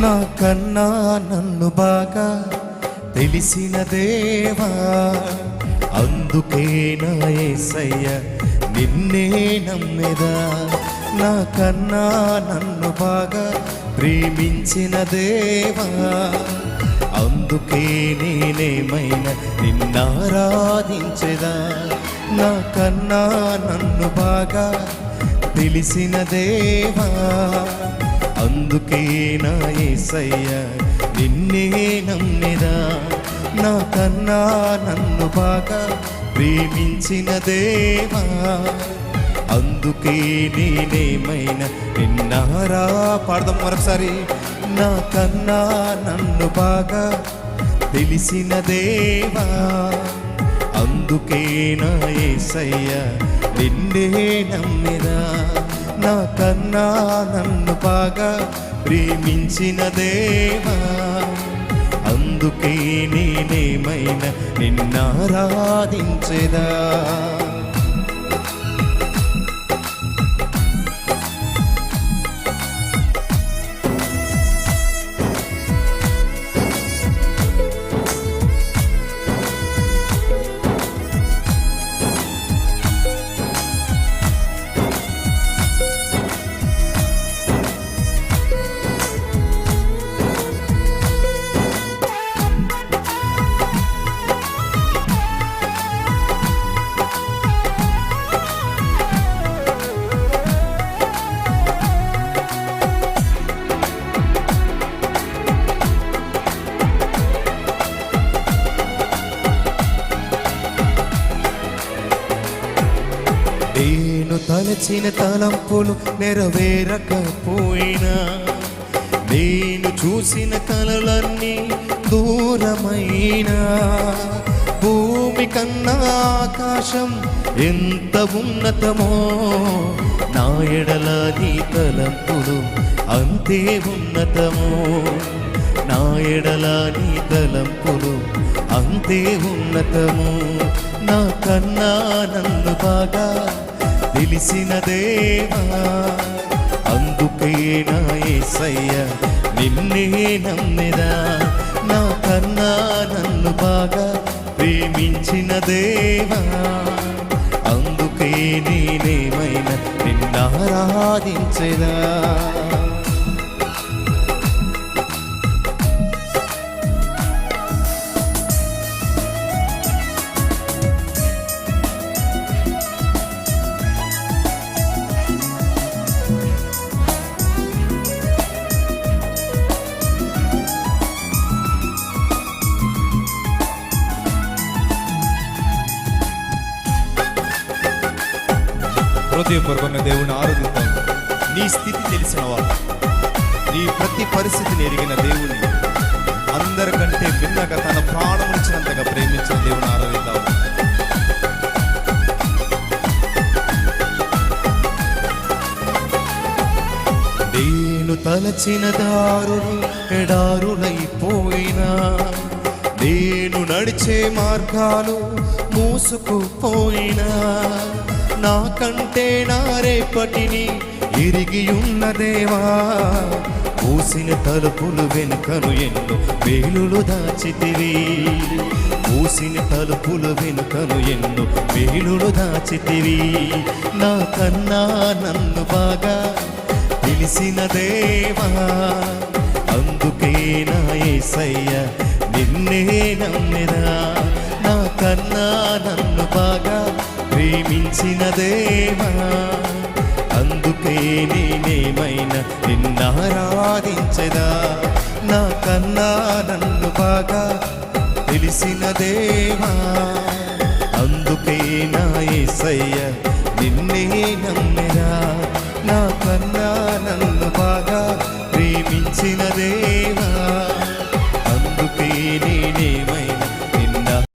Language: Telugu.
నాకన్నా నన్ను బాగా తెలిసిన దేవా, అందుకే నా యేసయ్య నిన్నే నమ్మెదా. నాకన్నా నన్ను బాగా ప్రేమించిన దేవా, అందుకే నేనేమైనా నిన్నారాధించెదా. నాకన్నా నన్ను బాగా తెలిసిన దేవా, అందుకే నా యేసయ్య నిన్నే నమ్మెదా. నాకన్నా నన్ను బాగా ప్రేమించిన దేవా, అందుకే నేనేమైనా నిన్నారా. పాడదాం మరొకసారి. నాకన్నా నన్ను బాగా తెలిసిన దేవా, అందుకే నా యేసయ్య నిన్నే నమ్మెదా. నాకన్నా నన్ను బాగా ప్రేమించిన దేవా, అందుకే నేనేమైనా నిన్నారాధించెదా. నేను తలచిన తలంపులు నెరవేరకపోయినా, నేను చూసిన కలలన్నీ దూరమైనా, భూమి కన్నా ఆకాశం ఎంత ఉన్నతమో, నా ఎడల నీ తలంపులు అంతే ఉన్నతమో. నా ఎడల నీ తలంపులు అంతే ఉన్నతము. నాకన్నా నన్ను బాగా తెలిసిన దేవా, అందుకే నా యేసయ్య నిన్నే నమ్మెదా. నాకన్నా నన్ను బాగా ప్రేమించిన దేవా, అందుకే నేనేమైనా నిన్నారాధించెదా. హృదయపూర్వకంగా దేవుని ఆరాధిద్దాం. నీ స్థితి తెలిసిన వాడు, నీ ప్రతి పరిస్థితిని ఎరిగిన దేవుని, అందరికంటే భిన్నగా తన ప్రాణం ఇచ్చినంతగా ప్రేమించిన దేవుని ఆరాధిద్దాం. నేను తలచిన దారులు ఎడారులైపోయినా, నేను నడిచే మార్గాలు మూసుకుపోయినా, నాకంటే నా రేపటిని ఎరిగి ఉన్న దేవా, మూసిన తలుపులు వెనుకను ఎన్నో వేలులు దాచితివి. మూసిన తలుపులు వెనుకను ఎన్నో వేలులు దాచితివి. నాకన్నా నన్ను బాగా తెలిసిన దేవా, అందుకే నా యేసయ్య నిన్నే నమ్మెదా. నాకన్నా నన్ను బాగా ప్రేమించిన దేవా, అందుకే నేనేమైనా నిన్నారాధించెదా. నాకన్నా నన్ను బాగా తెలిసిన దేవా, అందుకే నా యేసయ్య నిన్నే నమ్మెదా. నాకన్నా నన్ను బాగా ప్రేమించిన దేవా, అందుకే నేనేమైనా